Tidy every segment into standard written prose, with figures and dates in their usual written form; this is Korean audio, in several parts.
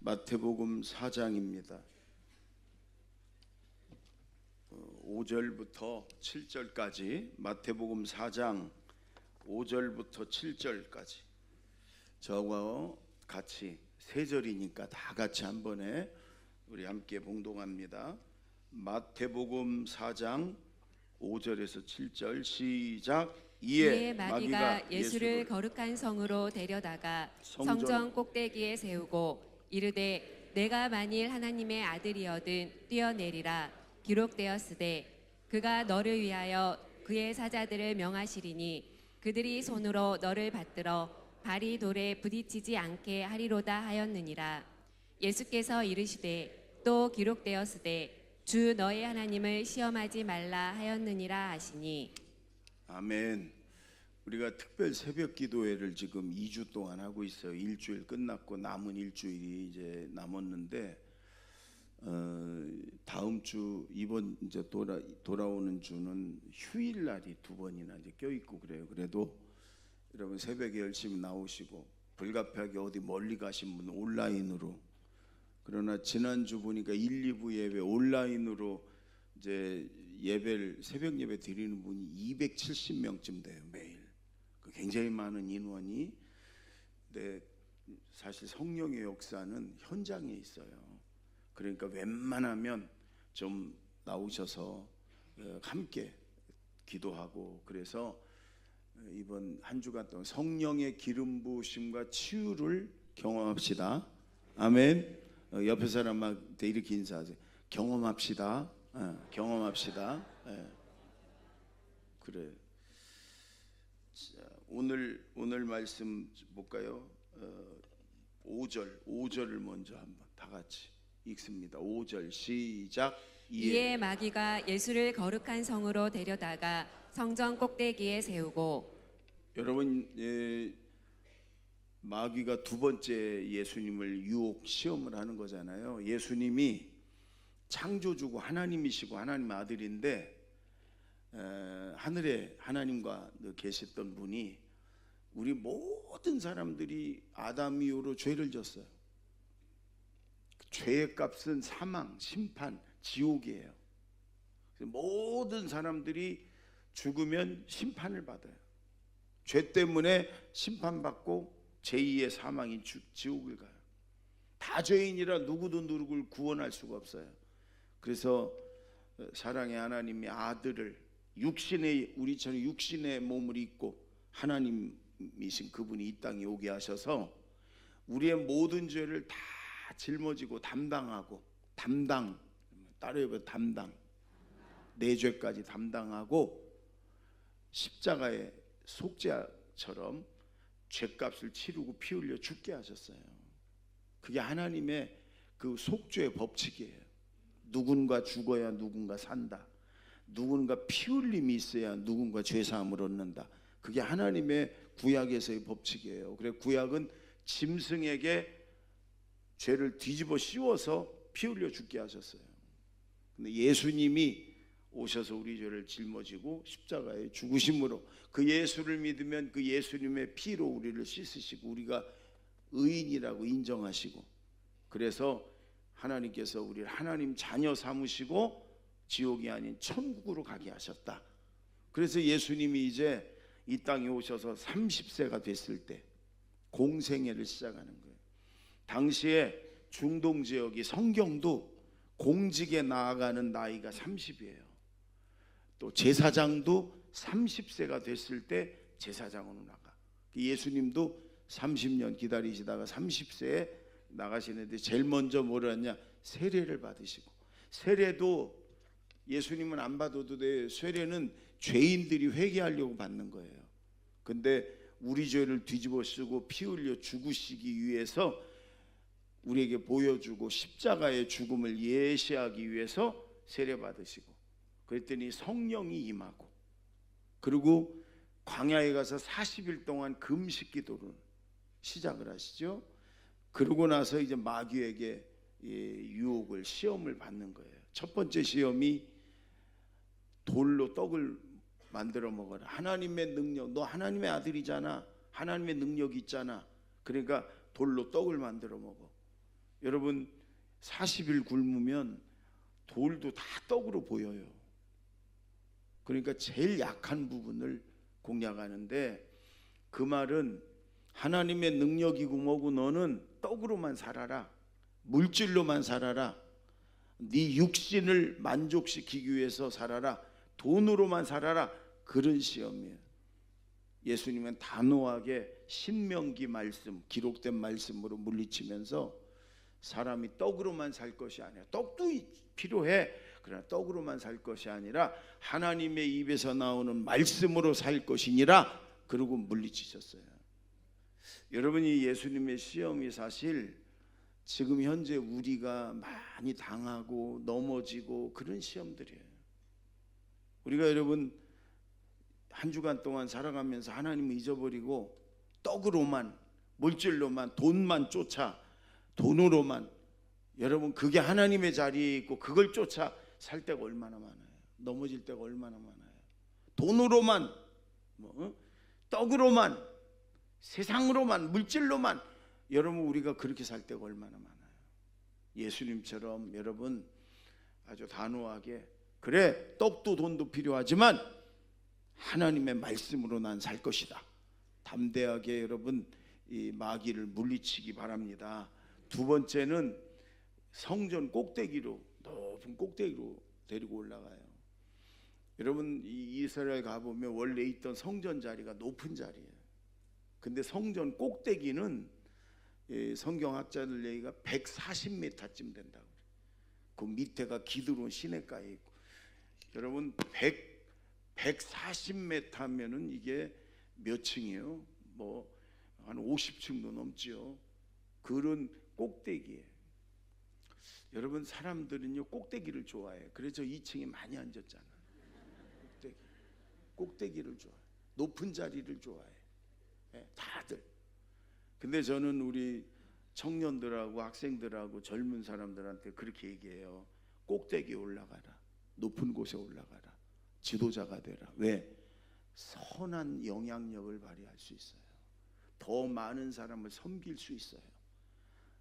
마태복음 4장입니다. 5절부터 7절까지 마태복음 4장 5절부터 7절까지 저와 같이 세 절이니까 다 같이 한 번에 우리 함께 봉독합니다. 마태복음 4장 5절에서 7절 시작. 이에 마귀가 예수를 거룩한 성으로 데려다가 성전 꼭대기에 세우고 이르되 내가 만일 하나님의 아들이어든 뛰어내리라 기록되었으되 그가 너를 위하여 그의 사자들을 명하시리니 그들이 손으로 너를 받들어 발이 돌에 부딪히지 않게 하리로다 하였느니라. 예수께서 이르시되 또 기록되었으되 주 너의 하나님을 시험하지 말라 하였느니라 하시니. 아멘. 우리가 특별 새벽 기도회를 지금 2주 동안 하고 있어요. 일주일 끝났고 남은 일주일이 이제 남았는데 다음 주 이번 이제 돌아오는 주는 휴일 날이 두 번이나 이제 껴 있고 그래요. 그래도 여러분 새벽에 열심히 나오시고 불가피하게 어디 멀리 가신 분 온라인으로, 그러나 지난주 보니까 1, 2부 예배 온라인으로 이제 예배를 새벽 예배 드리는 분이 270명쯤 돼요. 매일. 굉장히 많은 인원이. 근데 사실 성령의 역사는 현장에 있어요. 그러니까 웬만하면 좀 나오셔서 함께 기도하고, 그래서 이번 한 주간 동안 성령의 기름 부으심과 치유를 경험합시다. 아멘. 옆에 사람한테 이렇게 인사하세요. 경험합시다. 경험합시다. 그래. 자, 오늘 말씀 볼까요? 5절을 먼저 한번 다 같이 읽습니다. 5절 시작. 이에 마귀가 예수를 거룩한 성으로 데려다가 성전 꼭대기에 세우고. 여러분, 마귀가 두 번째 예수님을 유혹 시험을 하는 거잖아요. 예수님이 창조주고 하나님이시고 하나님 아들인데 하늘에 하나님과 계셨던 분이 우리 모든 사람들이 아담 이후로 죄를 졌어요. 죄의 값은 사망, 심판, 지옥이에요. 모든 사람들이 죽으면 심판을 받아요. 죄 때문에 심판받고 제2의 사망인 지옥을 가요. 다 죄인이라 누구도 누구를 구원할 수가 없어요. 그래서 사랑의 하나님의 아들을 우리처럼 육신의 몸을 입고 하나님이신 그분이 이 땅에 오게 하셔서 우리의 모든 죄를 다 짊어지고 담당하고, 따라해봐, 담당, 내 죄까지 담당하고 십자가의 속죄처럼 죄값을 치르고 피 흘려 죽게 하셨어요. 그게 하나님의 그 속죄의 법칙이에요. 누군가 죽어야 누군가 산다. 누군가 피 흘림이 있어야 누군가 죄사함을 얻는다. 그게 하나님의 구약에서의 법칙이에요. 그래서 구약은 짐승에게 죄를 뒤집어 씌워서 피 흘려 죽게 하셨어요. 근데 예수님이 오셔서 우리 죄를 짊어지고 십자가에 죽으심으로 그 예수를 믿으면 그 예수님의 피로 우리를 씻으시고 우리가 의인이라고 인정하시고, 그래서 하나님께서 우리를 하나님 자녀 삼으시고 지옥이 아닌 천국으로 가게 하셨다. 그래서 예수님이 이제 이 땅에 오셔서 30세가 됐을 때 공생애를 시작하는 거예요. 당시에 중동 지역이 성경도 공직에 나아가는 나이가 30이에요. 또 제사장도 30세가 됐을 때 제사장으로 나가. 예수님도 30년 기다리시다가 30세에 나가시는데 제일 먼저 뭘 하냐? 세례를 받으시고, 세례도 예수님은 안 받아도 돼. 세례는 죄인들이 회개하려고 받는 거예요. 근데 우리 죄를 뒤집어 쓰고 피 흘려 죽으시기 위해서 우리에게 보여주고 십자가의 죽음을 예시하기 위해서 세례 받으시고, 그랬더니 성령이 임하고, 그리고 광야에 가서 40일 동안 금식 기도를 시작을 하시죠. 그러고 나서 이제 마귀에게 유혹을, 시험을 받는 거예요. 첫 번째 시험이 돌로 떡을 만들어 먹어라. 하나님의 능력, 너 하나님의 아들이잖아. 하나님의 능력이 있잖아. 그러니까 돌로 떡을 만들어 먹어. 여러분 40일 굶으면 돌도 다 떡으로 보여요. 그러니까 제일 약한 부분을 공략하는데, 그 말은 하나님의 능력이고 뭐고 너는 떡으로만 살아라, 물질로만 살아라, 네 육신을 만족시키기 위해서 살아라, 돈으로만 살아라, 그런 시험이에요. 예수님은 단호하게 신명기 말씀, 기록된 말씀으로 물리치면서 사람이 떡으로만 살 것이 아니라, 떡도 필요해, 그러나 떡으로만 살 것이 아니라 하나님의 입에서 나오는 말씀으로 살 것이니라, 그러고 물리치셨어요. 여러분이 예수님의 시험이 사실 지금 현재 우리가 많이 당하고 넘어지고 그런 시험들이에요. 우리가 여러분 한 주간 동안 살아가면서 하나님을 잊어버리고 떡으로만, 물질로만, 돈만 쫓아, 돈으로만, 여러분 그게 하나님의 자리에 있고 그걸 쫓아 살 때가 얼마나 많아요. 넘어질 때가 얼마나 많아요. 돈으로만, 떡으로만, 세상으로만, 물질로만, 여러분 우리가 그렇게 살 때가 얼마나 많아요. 예수님처럼 여러분 아주 단호하게, 그래 떡도 돈도 필요하지만 하나님의 말씀으로 난 살 것이다, 담대하게 여러분 이 마귀를 물리치기 바랍니다. 두 번째는 성전 꼭대기로, 높은 꼭대기로 데리고 올라가요. 여러분 이스라엘 가보면 원래 있던 성전 자리가 높은 자리예요. 근데 성전 꼭대기는 성경학자들 얘기가 140m쯤 된다고. 그 밑에가 기드론 시내가에 있고, 여러분 140m면은 이게 몇 층이에요? 뭐 한 50층도 넘지요. 그런 꼭대기에 여러분 사람들은요 꼭대기를 좋아해요. 그래서 2층에 많이 앉았잖아요. 꼭대기를 좋아해, 높은 자리를 좋아해, 다들. 근데 저는 우리 청년들하고 학생들하고 젊은 사람들한테 그렇게 얘기해요. 꼭대기에 올라가라, 높은 곳에 올라가라, 지도자가 되라. 왜? 선한 영향력을 발휘할 수 있어요. 더 많은 사람을 섬길 수 있어요.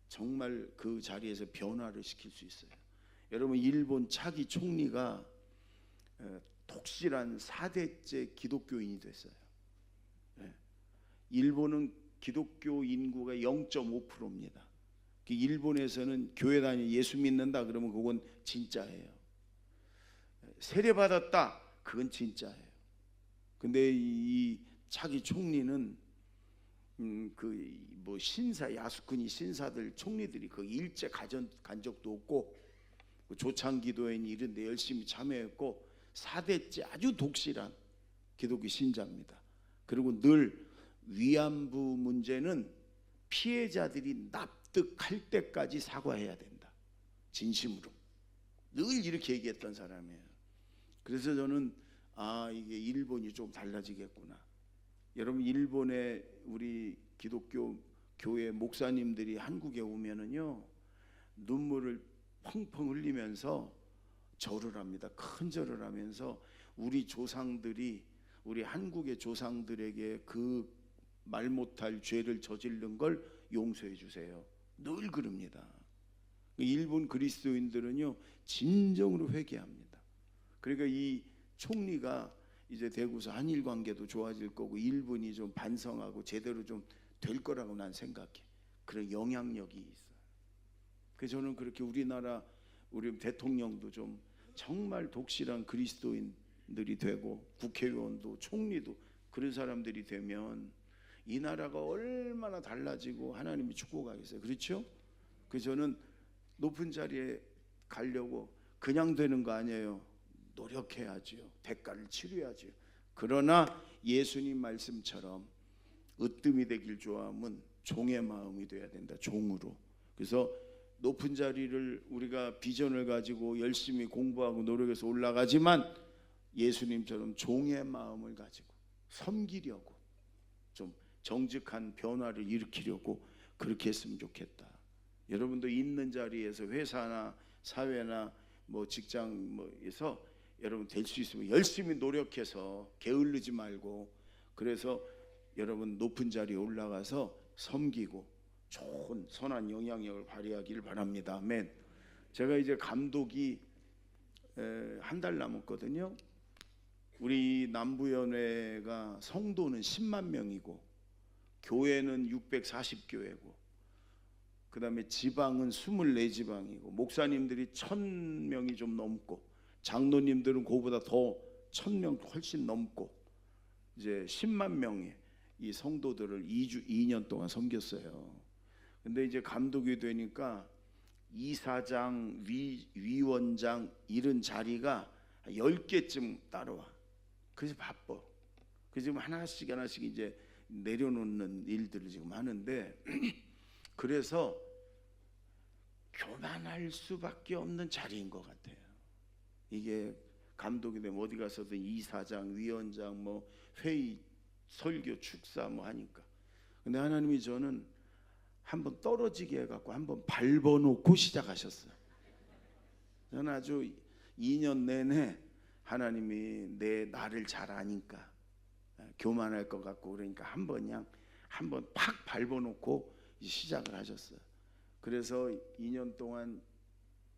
정말 그 자리에서 변화를 시킬 수 있어요. 여러분 일본 차기 총리가 독실한 4대째 기독교인이 됐어요. 일본은 기독교 인구가 0.5%입니다. 일본에서는 교회 다니 예수 믿는다 그러면 그건 진짜예요. 세례 받았다, 그건 진짜예요. 근데 이 차기 총리는 그 뭐 신사, 야스쿠니 신사들 총리들이 그 일제 간 적도 없고, 그 조창기도회니 이런 데 열심히 참여했고 4대째 아주 독실한 기독교 신자입니다. 그리고 늘 위안부 문제는 피해자들이 납득할 때까지 사과해야 된다, 진심으로 늘 이렇게 얘기했던 사람이에요. 그래서 저는 이게 일본이 좀 달라지겠구나. 여러분 일본의 우리 기독교 교회 목사님들이 한국에 오면은요 눈물을 펑펑 흘리면서 절을 합니다. 큰 절을 하면서 우리 조상들이, 우리 한국의 조상들에게 그 말 못할 죄를 저지른 걸 용서해 주세요, 늘 그럽니다. 일본 그리스도인들은요 진정으로 회개합니다. 그러니까 이 총리가 이제 되고서 한일 관계도 좋아질 거고 일본이 좀 반성하고 제대로 좀 될 거라고 난 생각해. 그런 영향력이 있어요. 그래서 저는 그렇게 우리나라 우리 대통령도 좀 정말 독실한 그리스도인들이 되고, 국회의원도 총리도 그런 사람들이 되면 이 나라가 얼마나 달라지고 하나님이 축복하겠어요. 그렇죠? 그래서 저는 높은 자리에 가려고 그냥 되는 거 아니에요. 노력해야죠. 대가를 치러야죠. 그러나 예수님 말씀처럼 으뜸이 되길 좋아하면 종의 마음이 돼야 된다, 종으로. 그래서 높은 자리를 우리가 비전을 가지고 열심히 공부하고 노력해서 올라가지만 예수님처럼 종의 마음을 가지고 섬기려고, 좀 정직한 변화를 일으키려고 그렇게 했으면 좋겠다. 여러분도 있는 자리에서 회사나 사회나 뭐 직장 뭐에서 여러분 될 수 있으면 열심히 노력해서 게을르지 말고, 그래서 여러분 높은 자리에 올라가서 섬기고 좋은 선한 영향력을 발휘하기를 바랍니다. 아멘. 제가 이제 감독이 한 달 남았거든요. 우리 남부연회가 성도는 10만 명이고 교회는 640교회고 그 다음에 지방은 24지방이고 목사님들이 1000명이 좀 넘고 장로님들은 그거보다 더 1000명 훨씬 넘고 이제 10만 명의 이 성도들을 2년 동안 섬겼어요. 근데 이제 감독이 되니까 이사장, 위원장 이런 자리가 10개쯤 따라와. 그래서 바빠. 그래서 지금 하나씩 이제 내려놓는 일들을 지금 하는데 그래서 교만할 수밖에 없는 자리인 것 같아요. 이게 감독이 되면 어디 가서든 이사장, 위원장, 뭐 회의, 설교, 축사 뭐 하니까. 근데 하나님이 저는 한번 떨어지게 해갖고 한번 밟아놓고 시작하셨어요. 저는 아주 2년 내내 하나님이 나를 잘 아니까 교만할 것 같고 그러니까 한번 팍 밟아놓고 시작을 하셨어요. 그래서 2년 동안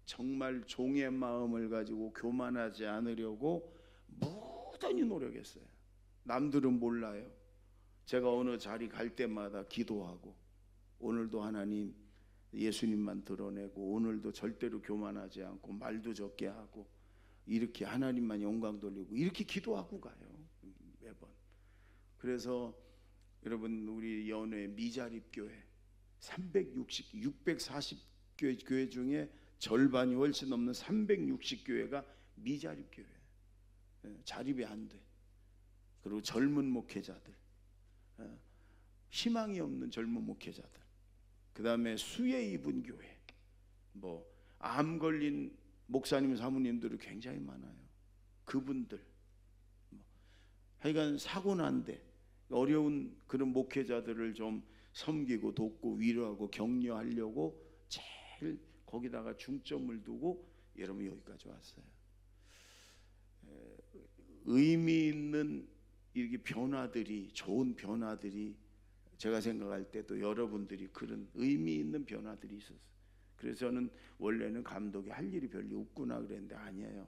정말 종의 마음을 가지고 교만하지 않으려고 무던히 노력했어요. 남들은 몰라요. 제가 어느 자리 갈 때마다 기도하고 오늘도 하나님 예수님만 드러내고 오늘도 절대로 교만하지 않고 말도 적게 하고 이렇게 하나님만 영광 돌리고 이렇게 기도하고 가요. 매번. 그래서 여러분 우리 연회 미자립교회 640교회 중에 절반이 훨씬 넘는 360교회가 미자립교회. 자립이 안 돼. 그리고 젊은 목회자들, 희망이 없는 젊은 목회자들, 그 다음에 수혜 입은 교회, 뭐 암 걸린 목사님 사모님들이 굉장히 많아요. 그분들 하여간 사고 난데 어려운 그런 목회자들을 좀 섬기고 돕고 위로하고 격려하려고 제일 거기다가 중점을 두고 여러분 여기까지 왔어요. 의미 있는 이렇게 변화들이, 좋은 변화들이 제가 생각할 때도 여러분들이 그런 의미 있는 변화들이 있었어요. 그래서 저는 원래는 감독이 할 일이 별로 없구나 그랬는데 아니에요.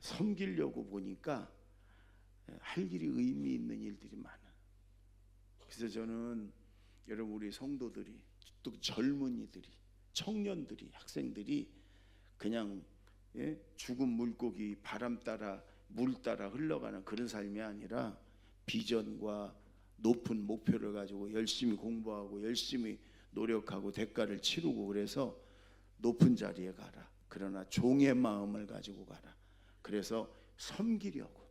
섬기려고 보니까 할 일이 의미 있는 일들이 많아. 그래서 저는 여러분 우리 성도들이 또 젊은이들이, 청년들이, 학생들이 그냥 죽은 물고기 바람 따라 물 따라 흘러가는 그런 삶이 아니라 비전과 높은 목표를 가지고 열심히 공부하고 열심히 노력하고 대가를 치르고 그래서 높은 자리에 가라. 그러나 종의 마음을 가지고 가라. 그래서 섬기려고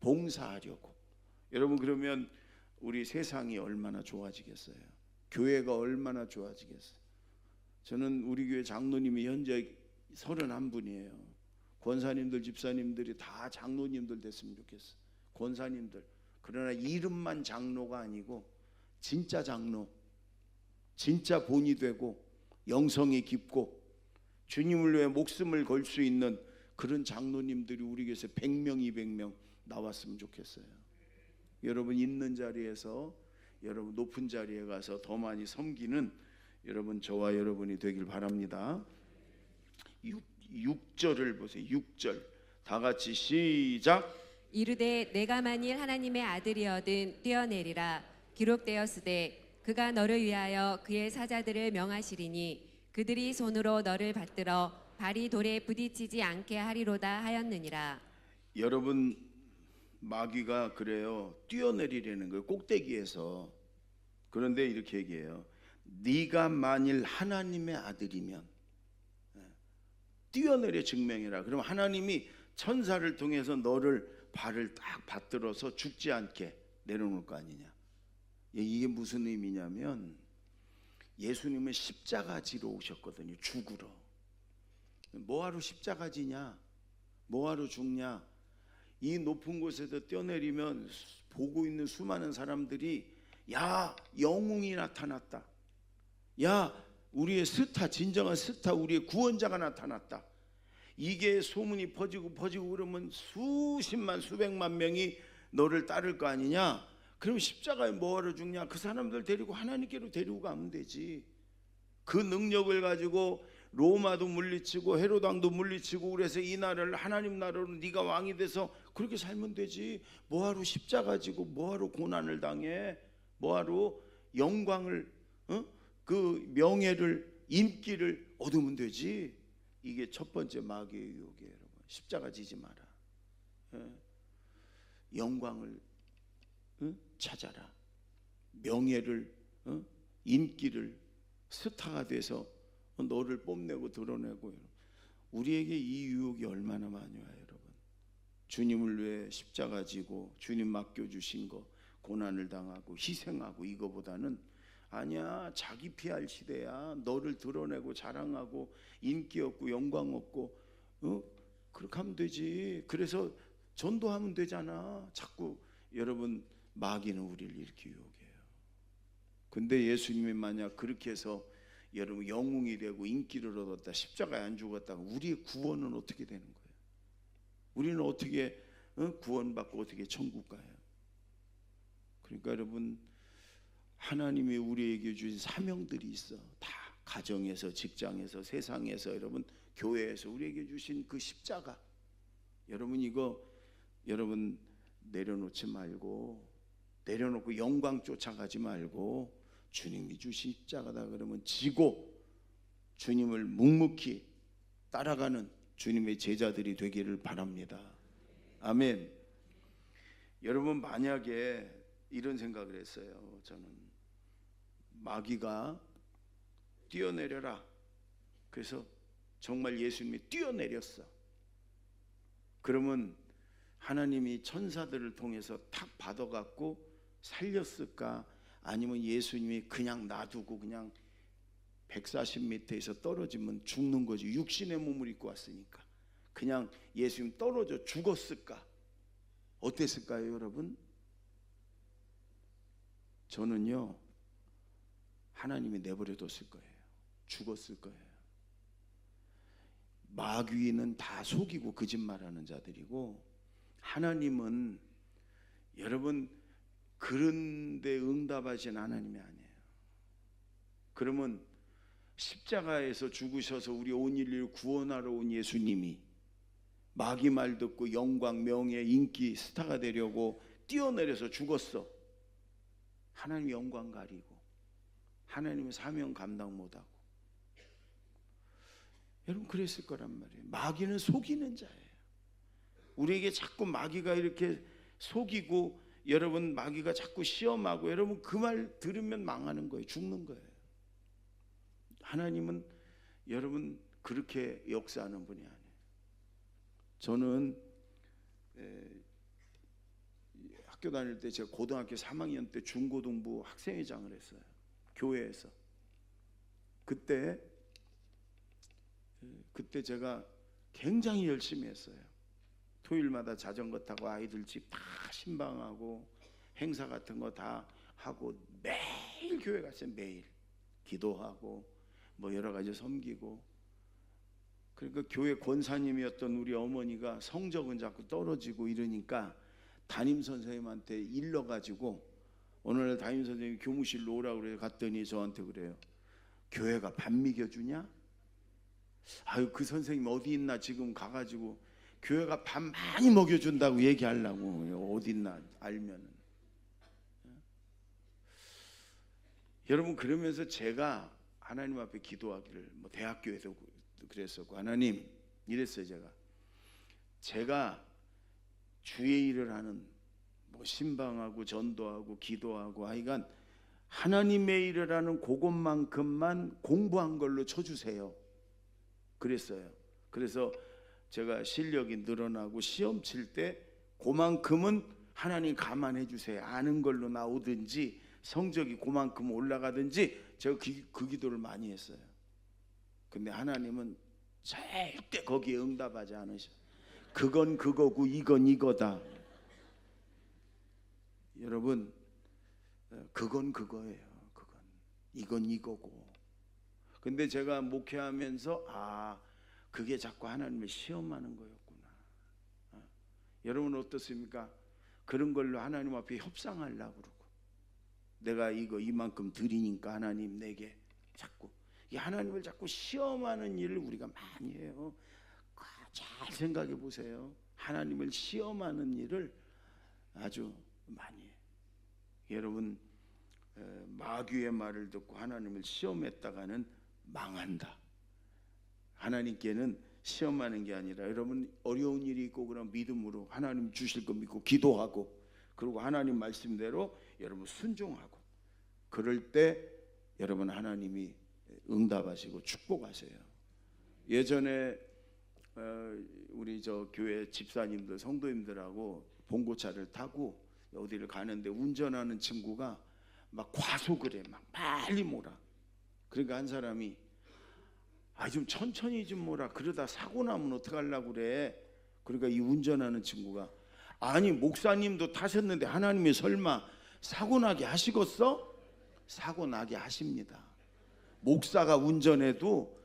봉사하려고. 여러분 그러면 우리 세상이 얼마나 좋아지겠어요? 교회가 얼마나 좋아지겠어요? 저는 우리 교회 장로님이 현재 31분이에요. 권사님들, 집사님들이 다 장로님들 됐으면 좋겠어요. 권사님들. 그러나 이름만 장로가 아니고 진짜 장로, 진짜 본이 되고 영성이 깊고 주님을 위해 목숨을 걸 수 있는 그런 장로님들이 우리 교회에서 100명, 200명 나왔으면 좋겠어요. 여러분 있는 자리에서 여러분 높은 자리에 가서 더 많이 섬기는 여러분 저와 여러분이 되길 바랍니다. 6절을 보세요. 6절 다 같이 시작. 이르되 내가 만일 하나님의 아들이어든 뛰어내리라. 기록되었으되 그가 너를 위하여 그의 사자들을 명하시리니 그들이 손으로 너를 받들어 발이 돌에 부딪히지 않게 하리로다 하였느니라. 여러분 마귀가 그래요. 뛰어내리려는 거예요. 꼭대기에서. 그런데 이렇게 얘기해요. 네가 만일 하나님의 아들이면 뛰어내려 증명해라. 그럼 하나님이 천사를 통해서 너를 발을 딱 받들어서 죽지 않게 내려놓을 거 아니냐. 이게 무슨 의미냐면 예수님은 십자가 지러 오셨거든요. 죽으러. 뭐하러 십자가 지냐, 뭐하러 죽냐. 이 높은 곳에서 뛰어내리면 보고 있는 수많은 사람들이 야 영웅이 나타났다, 야 우리의 스타, 진정한 스타, 우리의 구원자가 나타났다. 이게 소문이 퍼지고 그러면 수십만 수백만 명이 너를 따를 거 아니냐. 그럼 십자가에 뭐하러 죽냐? 그 사람들 데리고 하나님께로 데리고 가면 되지. 그 능력을 가지고 로마도 물리치고 헤롯 왕도 물리치고 그래서 이 나라를 하나님 나라로 네가 왕이 돼서 그렇게 살면 되지. 뭐하러 십자가 지고 뭐하러 고난을 당해? 뭐하러 영광을 그 명예를 인기를 얻으면 되지. 이게 첫 번째 마귀의 유혹이에요, 여러분. 십자가 지지 마라. 영광을 찾아라. 명예를 인기를 스타가 돼서 너를 뽐내고 드러내고. 우리에게 이 유혹이 얼마나 많이 와요, 여러분. 주님을 위해 십자가 지고 주님 맡겨주신 거 고난을 당하고 희생하고 이거보다는 아니야, 자기 피할 시대야. 너를 드러내고 자랑하고 인기 얻고 영광 얻고 그렇게 하면 되지. 그래서 전도하면 되잖아. 자꾸 여러분 마귀는 우리를 이렇게 유혹해요. 근데 예수님이 만약 그렇게 해서 여러분 영웅이 되고 인기를 얻었다, 십자가에 안 죽었다, 우리의 구원은 어떻게 되는 거예요? 우리는 어떻게 구원받고 어떻게 천국 가요? 그러니까 여러분, 하나님이 우리에게 주신 사명들이 있어. 다 가정에서, 직장에서, 세상에서, 여러분 교회에서 우리에게 주신 그 십자가, 여러분 이거 여러분 내려놓지 말고, 내려놓고 영광 쫓아가지 말고 주님이 주신 십자가다 그러면 지고 주님을 묵묵히 따라가는 주님의 제자들이 되기를 바랍니다. 아멘. 여러분 만약에 이런 생각을 했어요. 저는 마귀가 뛰어내려라. 그래서 정말 예수님이 뛰어내렸어. 그러면 하나님이 천사들을 통해서 탁 받아갖고 살렸을까? 아니면 예수님이 그냥 놔두고 그냥 140m에서 떨어지면 죽는 거지. 육신의 몸을 입고 왔으니까 그냥 예수님 떨어져 죽었을까? 어땠을까요, 여러분? 저는요, 하나님이 내버려뒀을 거예요. 죽었을 거예요. 마귀는 다 속이고 거짓말하는 자들이고, 하나님은 여러분 그런데 응답하신 하나님이 아니에요. 그러면 십자가에서 죽으셔서 우리 온 인류를 구원하러 온 예수님이 마귀 말 듣고 영광, 명예, 인기, 스타가 되려고 뛰어내려서 죽었어. 하나님 영광 가리고 하나님의 사명 감당 못하고. 여러분 그랬을 거란 말이에요. 마귀는 속이는 자예요. 우리에게 자꾸 마귀가 이렇게 속이고, 여러분 마귀가 자꾸 시험하고, 여러분 그 말 들으면 망하는 거예요. 죽는 거예요. 하나님은 여러분 그렇게 역사하는 분이 아니에요. 저는 학교 다닐 때, 제가 고등학교 3학년 때 중고등부 학생회장을 했어요. 교회에서. 그때 제가 굉장히 열심히 했어요. 토요일마다 자전거 타고 아이들 집 다 신방하고 행사 같은 거 다 하고 매일 교회 갔어요. 매일 기도하고 뭐 여러 가지 섬기고. 그러니까 교회 권사님이었던 우리 어머니가 성적은 자꾸 떨어지고 이러니까 담임 선생님한테 일러가지고 어느 날 담임 선생님이 교무실로 오라고 그래서 갔더니 저한테 그래요. 교회가 밥 먹여주냐? 아유, 그 선생님 어디 있나 지금 가가지고 교회가 밥 많이 먹여준다고 얘기하려고. 어디 있나 알면은. 여러분 그러면서 제가 하나님 앞에 기도하기를, 뭐 대학교에서 그랬었고, 하나님 이랬어요. 제가 주의 일을 하는, 뭐 신방하고 전도하고 기도하고 하여간 하나님의 일을 하는 그것만큼만 공부한 걸로 쳐주세요. 그랬어요. 그래서 제가 실력이 늘어나고 시험 칠 때 그만큼은 하나님 감안해 주세요. 아는 걸로 나오든지 성적이 그만큼 올라가든지 제가 그 기도를 많이 했어요. 근데 하나님은 절대 거기에 응답하지 않으셔. 그건 그거고 이건 이거다. 여러분 그건 그거예요. 이건 이거고. 근데 제가 목회하면서 그게 자꾸 하나님을 시험하는 거였구나. 여러분 어떻습니까? 그런 걸로 하나님 앞에 협상하려고 그러고, 내가 이거 이만큼 드리니까 하나님 내게 자꾸, 이 하나님을 자꾸 시험하는 일을 우리가 많이 해요. 잘 생각해 보세요. 하나님을 시험하는 일을 아주 많이 해요. 여러분, 마귀의 말을 듣고 하나님을 시험했다가는 망한다. 하나님께는 시험하는 게 아니라, 여러분 어려운 일이 있고 그런 믿음으로 하나님 주실 거 믿고 기도하고, 그리고 하나님 말씀대로 여러분 순종하고, 그럴 때 여러분 하나님이 응답하시고 축복하세요. 예전에 우리 저 교회 집사님들 성도님들하고 봉고차를 타고 어디를 가는데 운전하는 친구가 막 과속을 해. 막 빨리 몰아. 그러니까 한 사람이 좀 천천히 좀 몰아. 그러다 사고 나면 어떡하려고 그래. 그러니까 이 운전하는 친구가, 아니 목사님도 타셨는데 하나님이 설마 사고 나게 하시겠어? 사고 나게 하십니다. 목사가 운전해도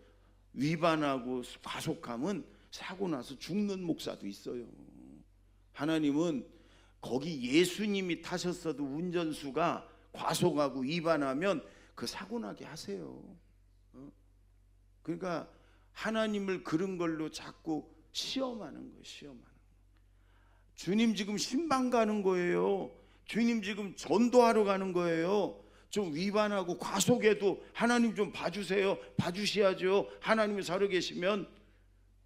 위반하고 과속하면 사고 나서 죽는 목사도 있어요. 하나님은 거기 예수님이 타셨어도 운전수가 과속하고 위반하면 그 사고 나게 하세요. 그러니까 하나님을 그런 걸로 자꾸 시험하는 거예요. 시험하는 거예요. 주님 지금 신방 가는 거예요. 주님 지금 전도하러 가는 거예요. 좀 위반하고 과속해도 하나님 좀 봐주세요. 봐주셔야죠. 하나님이 살아계시면.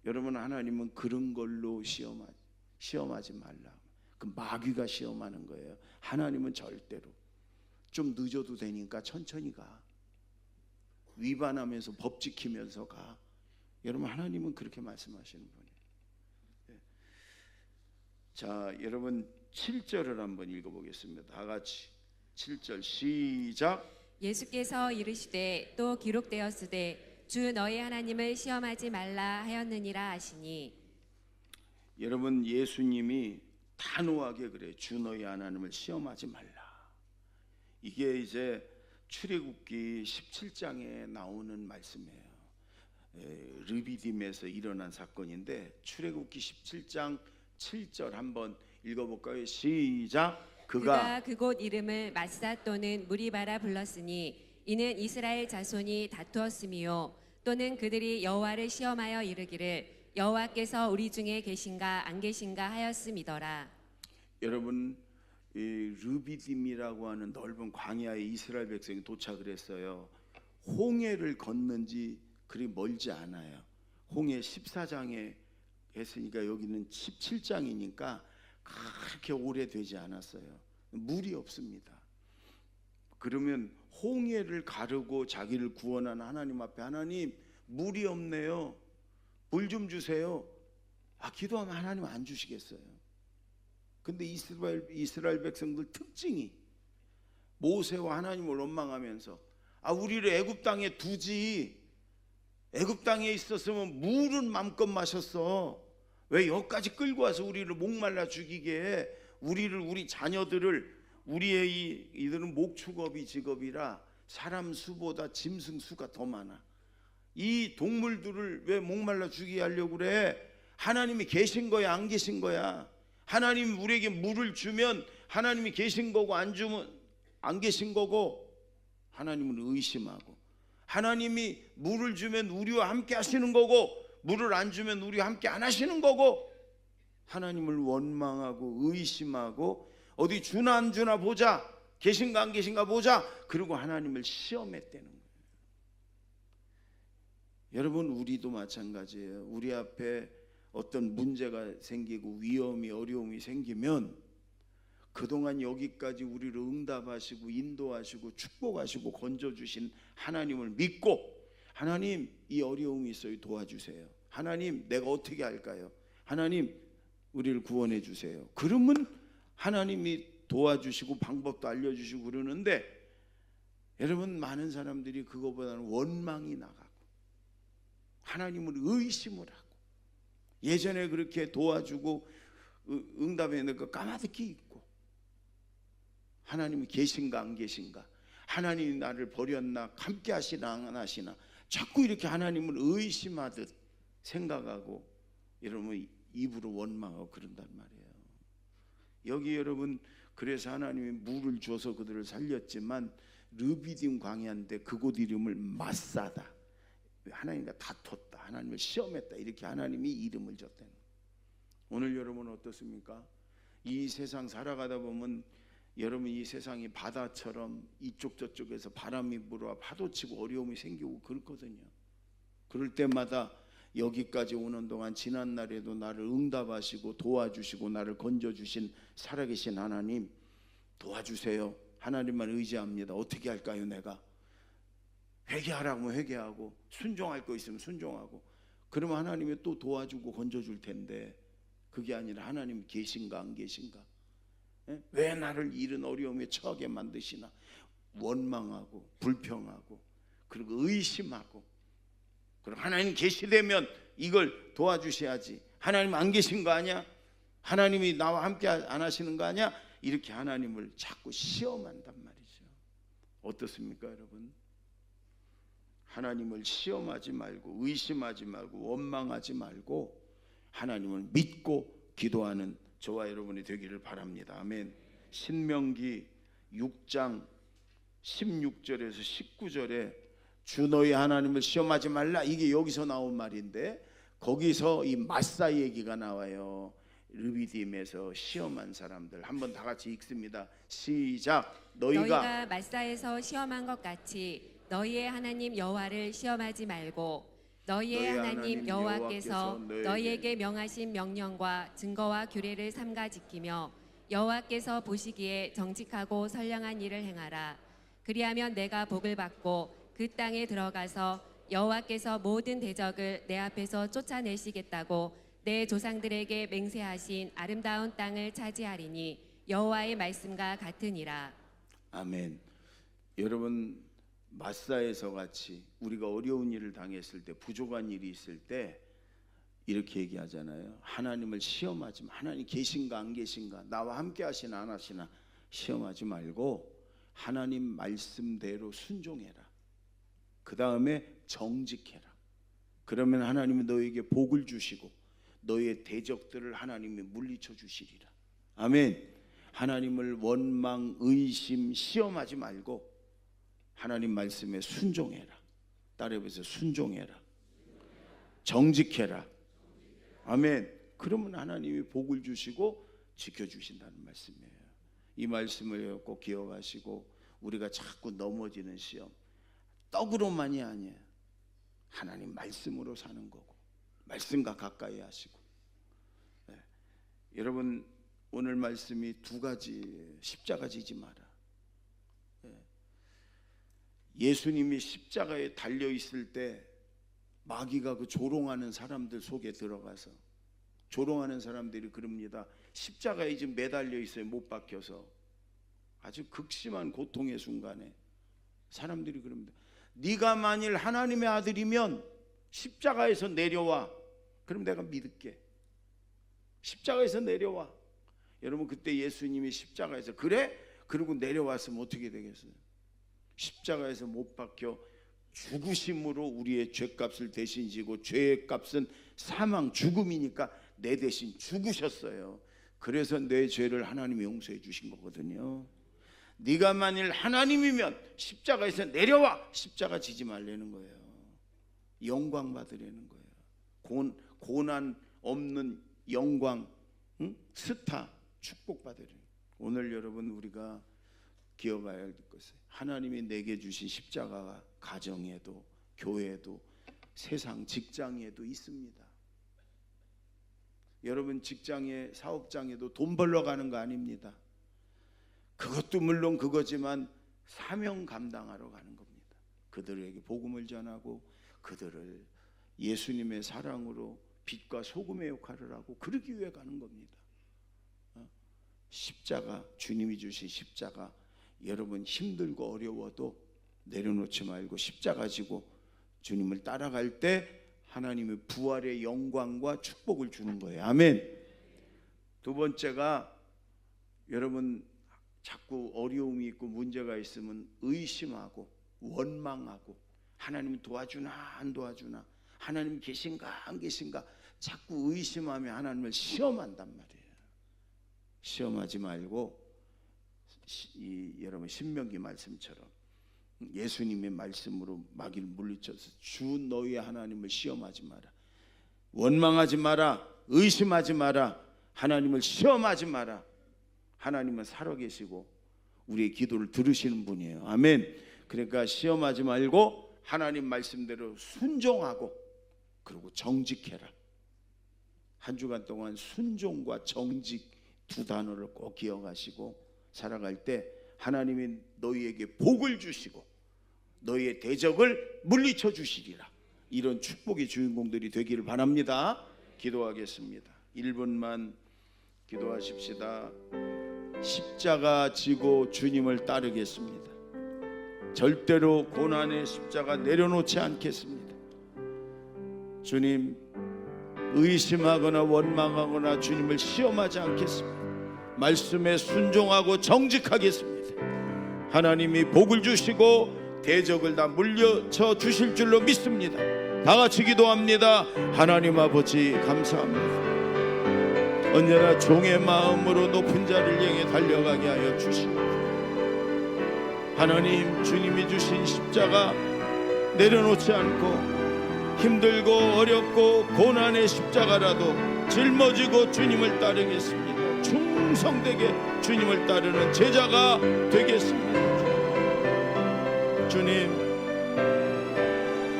여러분, 하나님은 그런 걸로 시험하지 말라. 그 마귀가 시험하는 거예요. 하나님은 절대로 좀 늦어도 되니까 천천히 가. 위반하면서 법 지키면서 가. 여러분, 하나님은 그렇게 말씀하시는 분이에요. 자, 여러분 7절을 한번 읽어보겠습니다. 다 같이 7절 시작. 예수께서 이르시되 또 기록되었으되 주 너희 하나님을 시험하지 말라 하였느니라 하시니. 여러분, 예수님이 단호하게 그래. 주 너희 하나님을 시험하지 말라. 이게 이제 출애굽기 17장에 나오는 말씀이에요. 르비딤에서 일어난 사건인데, 출애굽기 17장 7절 한번 읽어볼까요? 시작. 그가 그곳 이름을 마사 또는 무리바라 불렀으니 이는 이스라엘 자손이 다투었음이요, 또는 그들이 여호와를 시험하여 이르기를 여호와께서 우리 중에 계신가 안 계신가 하였음이더라. 여러분, 이 르비딤이라고 하는 넓은 광야에 이스라엘 백성이 도착을 했어요. 홍해를 건넌지 그리 멀지 않아요. 홍해 14장에 했으니까 여기는 17장이니까 그렇게 오래되지 않았어요. 물이 없습니다. 그러면 홍해를 가르고 자기를 구원한 하나님 앞에, 하나님 물이 없네요. 물 좀 주세요. 기도하면 하나님 안 주시겠어요? 근데 이스라엘 백성들 특징이, 모세와 하나님을 원망하면서 우리를 애굽 땅에 두지, 애굽 땅에 있었으면 물은 맘껏 마셨어. 왜 여기까지 끌고 와서 우리를 목말라 죽이게, 우리 자녀들을, 우리의 이들은 목축업이 직업이라 사람 수보다 짐승 수가 더 많아. 이 동물들을 왜 목말라 죽이게 하려고 그래? 하나님이 계신 거야 안 계신 거야? 하나님이 우리에게 물을 주면 하나님이 계신 거고, 안 주면 안 계신 거고. 하나님은 의심하고, 하나님이 물을 주면 우리와 함께 하시는 거고, 물을 안 주면 우리와 함께 안 하시는 거고. 하나님을 원망하고 의심하고, 어디 주나 안 주나 보자, 계신가 안 계신가 보자, 그리고 하나님을 시험했다는 거예요. 여러분, 우리도 마찬가지예요. 우리 앞에 어떤 문제가 생기고 위험이, 어려움이 생기면 그동안 여기까지 우리를 응답하시고 인도하시고 축복하시고 건져주신 하나님을 믿고, 하나님 이 어려움이 있어요, 도와주세요. 하나님 내가 어떻게 할까요? 하나님 우리를 구원해 주세요. 그러면 하나님이 도와주시고 방법도 알려주시고 그러는데, 여러분, 많은 사람들이 그거보다는 원망이 나가고 하나님을 의심을 하고, 예전에 그렇게 도와주고 응답해 그 까마득히 있고, 하나님이 계신가 안 계신가, 하나님이 나를 버렸나, 함께 하시나 안 하시나, 자꾸 이렇게 하나님을 의심하듯 생각하고, 여러분 입으로 원망하고 그런단 말이에요. 여기 여러분, 그래서 하나님이 물을 줘서 그들을 살렸지만 르비딤 광야인데 그곳 이름을 마사다, 하나님과 다퉜다, 하나님을 시험했다, 이렇게 하나님이 이름을 줬다는 거예요. 오늘 여러분 어떻습니까? 이 세상 살아가다 보면 여러분, 이 세상이 바다처럼 이쪽 저쪽에서 바람이 불어와 파도치고 어려움이 생기고 그렇거든요. 그럴 때마다 여기까지 오는 동안 지난 날에도 나를 응답하시고 도와주시고 나를 건져주신 살아계신 하나님 도와주세요. 하나님만 의지합니다. 어떻게 할까요? 내가 회개하라고 하면 회개하고, 순종할 거 있으면 순종하고, 그러면 하나님이 또 도와주고 건져줄 텐데, 그게 아니라 하나님 계신가 안 계신가? 왜 나를 이런 어려움에 처하게 만드시나? 원망하고 불평하고 그리고 의심하고, 그럼 하나님 계시되면 이걸 도와주셔야지, 하나님 안 계신 거 아니야? 하나님이 나와 함께 안 하시는 거 아니야? 이렇게 하나님을 자꾸 시험한단 말이죠. 어떻습니까 여러분? 하나님을 시험하지 말고 의심하지 말고 원망하지 말고 하나님을 믿고 기도하는 저와 여러분이 되기를 바랍니다. 아멘. 신명기 6장 16절에서 19절에 주 너희 하나님을 시험하지 말라, 이게 여기서 나온 말인데, 거기서 이 마사 얘기가 나와요. 르비딤에서 시험한 사람들. 한번 다 같이 읽습니다. 시작. 너희가 마사에서 시험한 것 같이 너희의 하나님 여호와를 시험하지 말고 너희의 하나님 여호와께서 너희에게 명하신 명령과 증거와 규례를 삼가 지키며 여호와께서 보시기에 정직하고 선량한 일을 행하라. 그리하면 내가 복을 받고 그 땅에 들어가서 여호와께서 모든 대적을 내 앞에서 쫓아내시겠다고 내 조상들에게 맹세하신 아름다운 땅을 차지하리니 여호와의 말씀과 같으니라. 아멘. 여러분, 마사에서 같이 우리가 어려운 일을 당했을 때, 부족한 일이 있을 때 이렇게 얘기하잖아요. 하나님을 시험하지 마. 하나님 계신가 안 계신가, 나와 함께 하시나 안 하시나 시험하지 말고 하나님 말씀대로 순종해라. 그 다음에 정직해라. 그러면 하나님은 너에게 복을 주시고 너의 대적들을 하나님이 물리쳐 주시리라. 아멘. 하나님을 원망, 의심, 시험하지 말고 하나님 말씀에 순종해라. 따라해보세요. 순종해라. 정직해라. 아멘. 그러면 하나님이 복을 주시고 지켜주신다는 말씀이에요. 이 말씀을 꼭 기억하시고, 우리가 자꾸 넘어지는 시험 떡으로만이 아니에요. 하나님 말씀으로 사는 거고, 말씀과 가까이 하시고. 네. 여러분, 오늘 말씀이 두 가지, 십자가 지지 마라. 네. 예수님이 십자가에 달려 있을 때 마귀가 그 조롱하는 사람들 속에 들어가서, 조롱하는 사람들이 그럽니다. 십자가에 지금 매달려 있어요. 못 박혀서 아주 극심한 고통의 순간에 사람들이 그럽니다. 네가 만일 하나님의 아들이면 십자가에서 내려와. 그럼 내가 믿을게. 십자가에서 내려와. 여러분, 그때 예수님이 십자가에서 그래? 그리고 내려왔으면 어떻게 되겠어요? 십자가에서 못 박혀 죽으심으로 우리의 죄값을 대신 지고, 죄의 값은 사망, 죽음이니까 내 대신 죽으셨어요. 그래서 내 죄를 하나님이 용서해 주신 거거든요. 네가 만일 하나님이면 십자가에서 내려와. 십자가 지지 말라는 거예요. 영광 받으려는 거예요. 고난 없는 영광, 스타, 축복 받으려는. 오늘 여러분, 우리가 기억해야 할 것은 하나님이 내게 주신 십자가가 가정에도 교회에도 세상 직장에도 있습니다. 여러분, 직장에 사업장에도 돈 벌러 가는 거 아닙니다. 그것도 물론 그거지만 사명 감당하러 가는 겁니다. 그들에게 복음을 전하고 그들을 예수님의 사랑으로 빛과 소금의 역할을 하고 그러기 위해 가는 겁니다. 십자가, 주님이 주신 십자가, 여러분 힘들고 어려워도 내려놓지 말고 십자가 지고 주님을 따라갈 때 하나님의 부활의 영광과 축복을 주는 거예요. 아멘. 두 번째가, 여러분 자꾸 어려움이 있고 문제가 있으면 의심하고 원망하고, 하나님 도와주나 안 도와주나, 하나님 계신가 안 계신가, 자꾸 의심하며 하나님을 시험한단 말이에요. 시험하지 말고 여러분 신명기 말씀처럼 예수님의 말씀으로 마귀를 물리쳐서 주 너희의 하나님을 시험하지 마라, 원망하지 마라, 의심하지 마라, 하나님을 시험하지 마라. 하나님은 살아계시고 우리의 기도를 들으시는 분이에요. 아멘. 그러니까 시험하지 말고 하나님 말씀대로 순종하고 그리고 정직해라. 한 주간 동안 순종과 정직 두 단어를 꼭 기억하시고 살아갈 때 하나님이 너희에게 복을 주시고 너희의 대적을 물리쳐 주시리라. 이런 축복의 주인공들이 되기를 바랍니다. 기도하겠습니다. 1분만 기도하십시다. 십자가 지고 주님을 따르겠습니다. 절대로 고난의 십자가 내려놓지 않겠습니다. 주님, 의심하거나 원망하거나 주님을 시험하지 않겠습니다. 말씀에 순종하고 정직하겠습니다. 하나님이 복을 주시고 대적을 다 물려쳐 주실 줄로 믿습니다. 다 같이 기도합니다. 하나님 아버지 감사합니다. 언제나 종의 마음으로 높은 자리를 향해 달려가게 하여 주십니다. 하나님, 주님이 주신 십자가 내려놓지 않고 힘들고 어렵고 고난의 십자가라도 짊어지고 주님을 따르겠습니다. 충성되게 주님을 따르는 제자가 되겠습니다. 주님,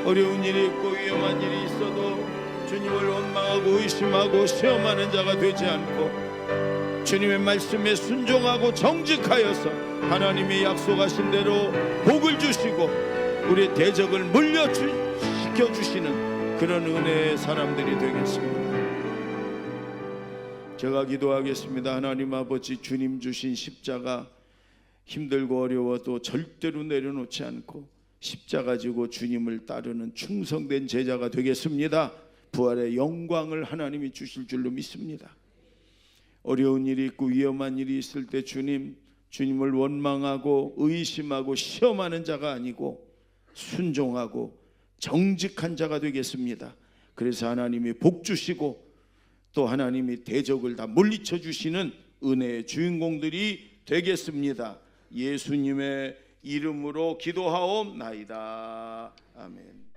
어려운 일이 있고 위험한 일이 있어도 주님을 원망하고 의심하고 시험하는 자가 되지 않고 주님의 말씀에 순종하고 정직하여서 하나님이 약속하신 대로 복을 주시고 우리 대적을 물려시켜 주시는 그런 은혜의 사람들이 되겠습니다. 제가 기도하겠습니다. 하나님 아버지, 주님 주신 십자가 힘들고 어려워도 절대로 내려놓지 않고 십자가 지고 주님을 따르는 충성된 제자가 되겠습니다. 부활의 영광을 하나님이 주실 줄로 믿습니다. 어려운 일이 있고 위험한 일이 있을 때 주님을 원망하고 의심하고 시험하는 자가 아니고 순종하고 정직한 자가 되겠습니다. 그래서 하나님이 복 주시고 또 하나님이 대적을 다 물리쳐 주시는 은혜의 주인공들이 되겠습니다. 예수님의 이름으로 기도하옵나이다. 아멘.